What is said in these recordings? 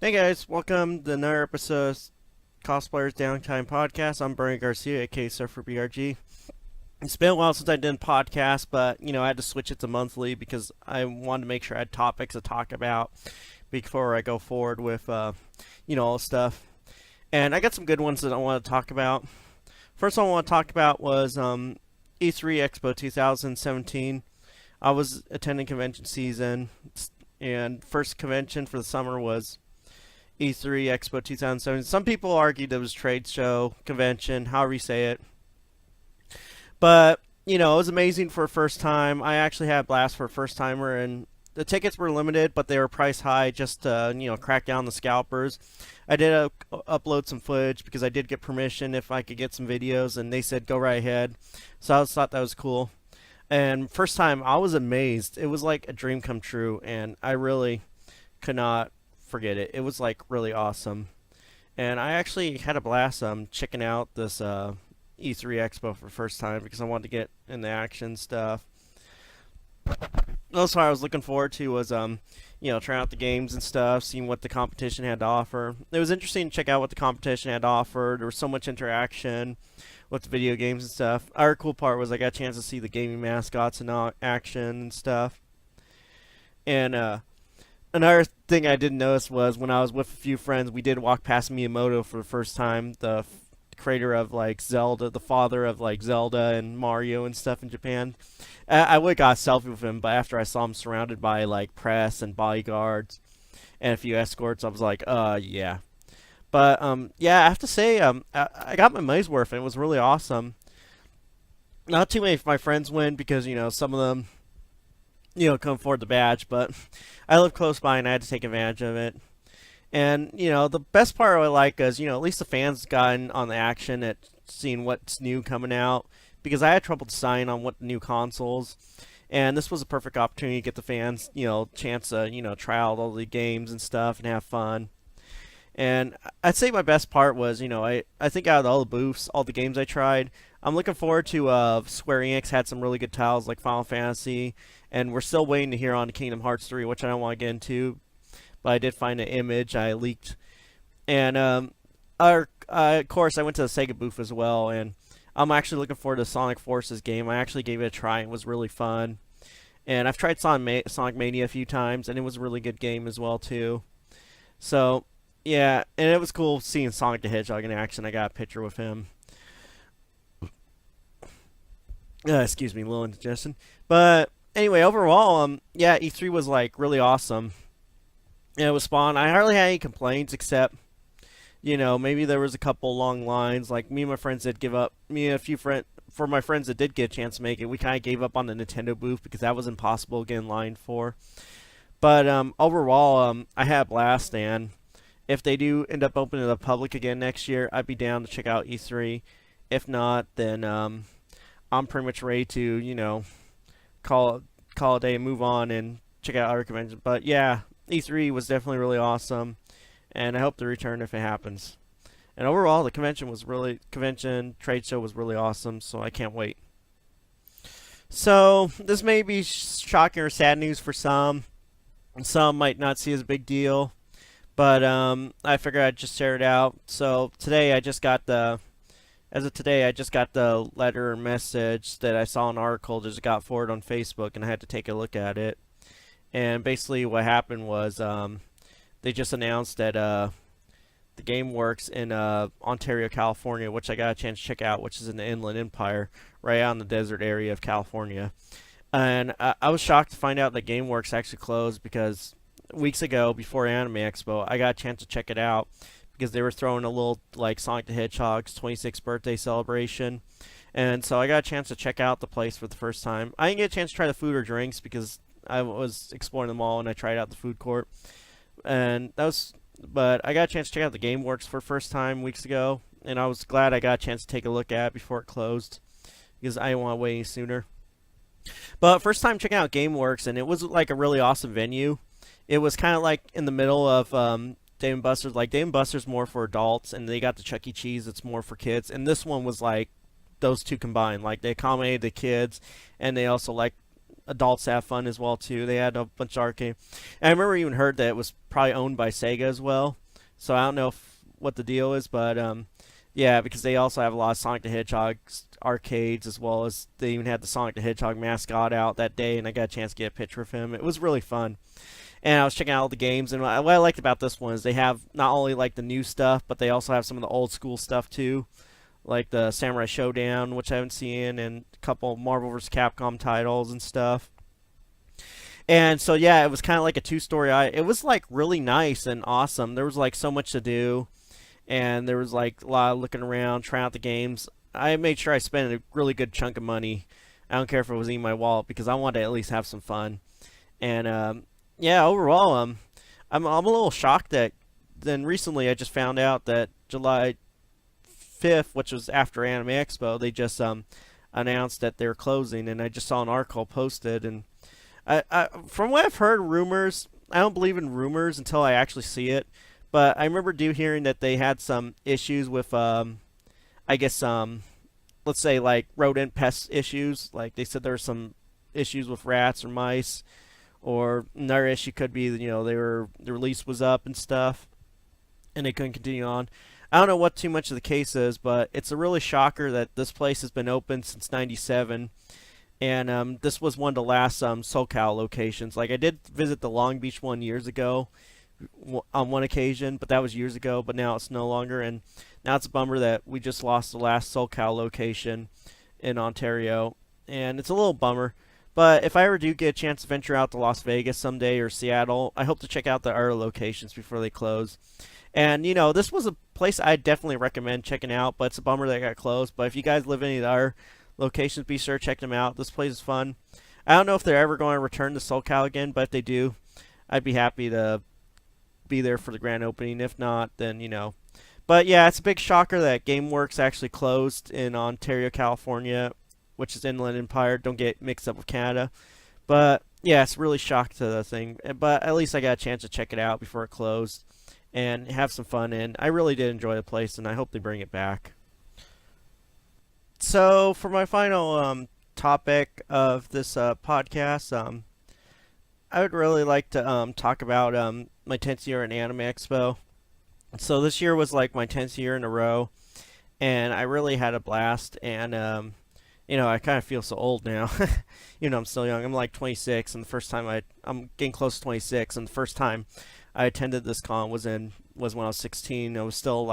Hey guys, welcome to another episode of Cosplayer's Downtime podcast. I'm Brian Garcia, aka Surfer BRG. It's been a while since I did a podcast, but I had to switch it to monthly because I wanted to make sure I had topics to talk about before I go forward with all the stuff. And I got some good ones that I want to talk about. First one I want to talk about was E3 Expo 2017. I was attending convention season, and first convention for the summer was E3 Expo 2007. Some people argued it was trade show, convention, however you say it. But, it was amazing for a first time. I actually had a blast for a first timer, and the tickets were limited, but they were priced high just to, crack down the scalpers. I did upload some footage because I did get permission if I could get some videos, and they said go right ahead. So I just thought that was cool. And first time, I was amazed. It was like a dream come true, and I really could not forget it. It was like really awesome, and I actually had a blast checking out this E3 Expo for the first time because I wanted to get in the action stuff. Also, what I was looking forward to was trying out the games and stuff, seeing what the competition had to offer. It was interesting to check out what the competition had to offer. There was so much interaction with the video games and stuff. Our cool part was I got a chance to see the gaming mascots in action and stuff. And another thing I didn't notice was when I was with a few friends, we did walk past Miyamoto for the first time, the creator of like Zelda, the father of like Zelda and Mario and stuff in Japan. I would have got a selfie with him, but after I saw him surrounded by like press and bodyguards and a few escorts, I was like, yeah. But yeah, I have to say, I got my money's worth, and it was really awesome. Not too many of my friends win because some of them come afford the badge, but I live close by and I had to take advantage of it. And, the best part I like is, at least the fans got in on the action at seeing what's new coming out because I had trouble deciding on what the new consoles. And this was a perfect opportunity to get the fans, chance to, try out all the games and stuff and have fun. And I'd say my best part was, I think out of all the booths, all the games I tried, I'm looking forward to Square Enix had some really good titles like Final Fantasy, and we're still waiting to hear on Kingdom Hearts 3, which I don't want to get into, but I did find an image I leaked. And of course, I went to the Sega booth as well, and I'm actually looking forward to Sonic Forces game. I actually gave it a try, and it was really fun. And I've tried Sonic Mania a few times, and it was a really good game as well, too. So, yeah, and it was cool seeing Sonic the Hedgehog in action. I got a picture with him. Excuse me, a little indigestion. But anyway, overall, yeah, E3 was like really awesome. Yeah, it was fun. I hardly had any complaints except, maybe there was a couple long lines. Like me and my friends did give up. Me and a few friends, for my friends that did get a chance to make it, we kind of gave up on the Nintendo booth because that was impossible to get in line for. But overall, I had a blast, and if they do end up opening to the public again next year, I'd be down to check out E3. If not, then I'm pretty much ready to, call call it a day and move on and check out other conventions. But yeah, E3 was definitely really awesome, and I hope to return if it happens. And overall, the convention trade show was really awesome, so I can't wait. So this may be shocking or sad news for some. Some might not see as a big deal, but I figured I'd just share it out. So today I just got the As of today, I just got the letter or message that I saw an article just got forwarded on Facebook, and I had to take a look at it. And basically, what happened was they just announced that the Gameworks in Ontario, California, which I got a chance to check out, which is in the Inland Empire, right out in the desert area of California. And I was shocked to find out that Gameworks actually closed because weeks ago, before Anime Expo, I got a chance to check it out because they were throwing a little like Sonic the Hedgehog's 26th birthday celebration. And so I got a chance to check out the place for the first time. I didn't get a chance to try the food or drinks because I was exploring the mall and I tried out the food court. And that was But I got a chance to check out the GameWorks for the first time weeks ago, and I was glad I got a chance to take a look at it before it closed because I didn't want to wait any sooner. But first time checking out GameWorks, and it was like a really awesome venue. It was kind of like in the middle of Dave and Buster's. Like Dave and Buster's more for adults, and they got the Chuck E. Cheese. It's more for kids, and this one was like those two combined. Like they accommodated the kids, and they also like adults have fun as well too. They had a bunch of arcade. And I remember even heard that it was probably owned by Sega as well. So I don't know what the deal is, but yeah, because they also have a lot of Sonic the Hedgehog arcades, as well as they even had the Sonic the Hedgehog mascot out that day, and I got a chance to get a picture of him. It was really fun. And I was checking out all the games, and what I liked about this one is they have not only like the new stuff, but they also have some of the old school stuff too, like the Samurai Showdown, which I haven't seen, and a couple Marvel vs. Capcom titles and stuff. And so yeah, it was kind of like a two-story. It was like really nice and awesome. There was like so much to do, and there was like a lot of looking around, trying out the games. I made sure I spent a really good chunk of money. I don't care if it was in my wallet because I wanted to at least have some fun. And yeah, overall, I'm a little shocked that then recently I just found out that July 5th, which was after Anime Expo, they just announced that they're closing, and I just saw an article posted, and from what I've heard, rumors. I don't believe in rumors until I actually see it, but I remember hearing that they had some issues with, I guess, let's say like rodent pest issues. Like they said there were some issues with rats or mice, or another issue could be the release was up and stuff, and they couldn't continue on. I don't know what too much of the case is, but it's a really shocker that this place has been open since '97. And this was one of the last SoCal locations. Like I did visit the Long Beach one years ago, on one occasion, but that was years ago. But now it's no longer, and now it's a bummer that we just lost the last SoCal location in Ontario, and it's a little bummer. But if I ever do get a chance to venture out to Las Vegas someday or Seattle, I hope to check out the other locations before they close. And this was a place I definitely recommend checking out, but it's a bummer that it got closed. But if you guys live in any of the other locations, be sure to check them out. This place is fun. I don't know if they're ever going to return to SoCal again, but if they do, I'd be happy to be there for the grand opening. If not, then. But yeah, it's a big shocker that Gameworks actually closed in Ontario, California, which is Inland Empire. Don't get mixed up with Canada. But yeah, it's really shocked to the thing. But at least I got a chance to check it out before it closed and have some fun. And I really did enjoy the place, and I hope they bring it back. So for my final topic of this podcast, I would really like to talk about my 10th year in Anime Expo. So this year was like my 10th year in a row, and I really had a blast. And I kind of feel so old now. I'm still young. I'm like 26, and the first time I'm getting close to 26, and the first time I attended this con was when I was 16. I was still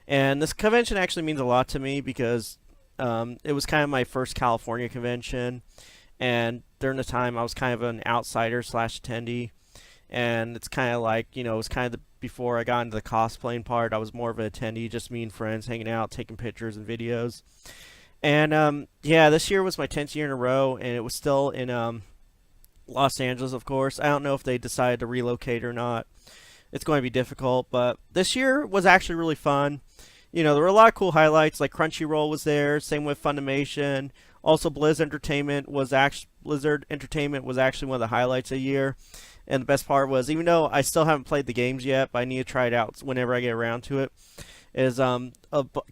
and this convention actually means a lot to me because it was kind of my first California convention, and during the time I was kind of an outsider / attendee, and it's kind of like it was kind of before I got into the cosplaying part. I was more of an attendee, just me and friends hanging out, taking pictures and videos. And yeah, this year was my 10th year in a row, and it was still in Los Angeles, of course. I don't know if they decided to relocate or not. It's going to be difficult, but this year was actually really fun. There were a lot of cool highlights, like Crunchyroll was there, same with Funimation. Also, Blizzard Entertainment was actually one of the highlights of the year. And the best part was, even though I still haven't played the games yet, but I need to try it out whenever I get around to it, is a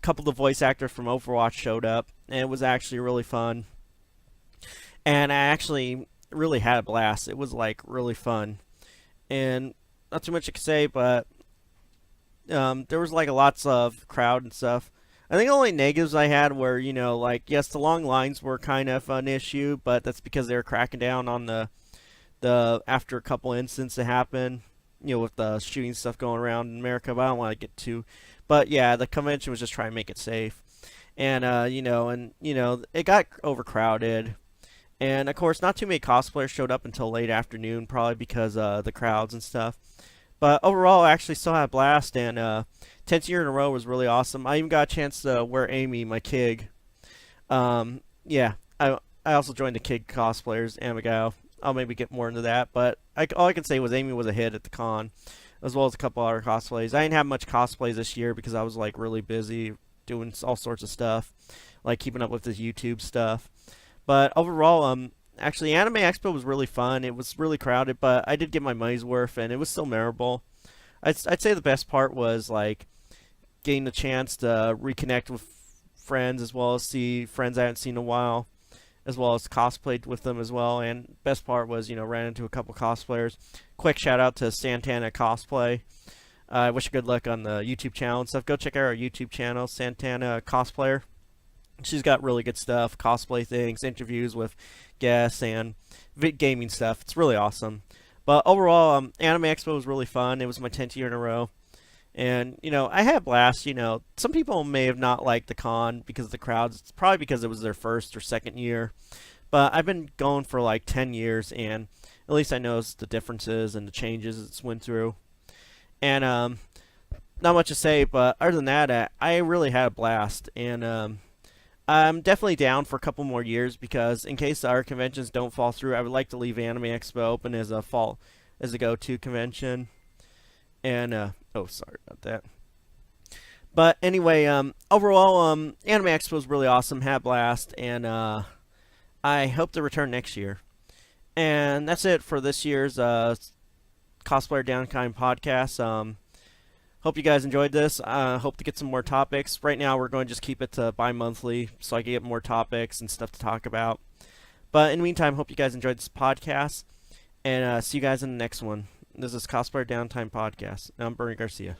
couple of voice actors from Overwatch showed up, and it was actually really fun. And I actually really had a blast. It was like really fun, and not too much I could say, but there was like lots of crowd and stuff. I think the only negatives I had were, yes, the long lines were kind of an issue, but that's because they were cracking down on the after a couple incidents that happened, with the shooting stuff going around in America. But I don't want to get too. But yeah, the convention was just trying to make it safe, and it got overcrowded. And of course, not too many cosplayers showed up until late afternoon, probably because the crowds and stuff. But overall, I actually still had a blast, and 10th year in a row was really awesome. I even got a chance to wear Amy, my Kig. Yeah, I also joined the Kig cosplayers, Amagao. I'll maybe get more into that, but all I can say was Amy was a hit at the con, as well as a couple other cosplays. I didn't have much cosplays this year because I was like really busy doing all sorts of stuff, like keeping up with this YouTube stuff. But overall, actually, Anime Expo was really fun. It was really crowded, but I did get my money's worth, and it was still memorable. I'd say the best part was like getting the chance to reconnect with friends, as well as see friends I haven't seen in a while. as well as cosplayed with them as well. And best part was, ran into a couple cosplayers. Quick shout out to Santana Cosplay. I wish her good luck on the YouTube channel and stuff. Go check out our YouTube channel, Santana Cosplayer. She's got really good stuff, cosplay things, interviews with guests, and gaming stuff. It's really awesome. But overall, Anime Expo was really fun. It was my 10th year in a row. And, I had a blast. Some people may have not liked the con because of the crowds. It's probably because it was their first or second year. But I've been going for like 10 years, and at least I noticed the differences and the changes it's went through. And not much to say, but other than that, I really had a blast. And I'm definitely down for a couple more years because in case our conventions don't fall through, I would like to leave Anime Expo open as a go-to convention. And oh, sorry about that. But anyway, overall, Anime Expo was really awesome. Had a blast, and I hope to return next year. And that's it for this year's Cosplayer Downtime podcast. Hope you guys enjoyed this. Hope to get some more topics. Right now, we're going to just keep it to bi-monthly so I can get more topics and stuff to talk about. But in the meantime, hope you guys enjoyed this podcast. And see you guys in the next one. This is Cosplayer Downtime Podcast. I'm Bernie Garcia.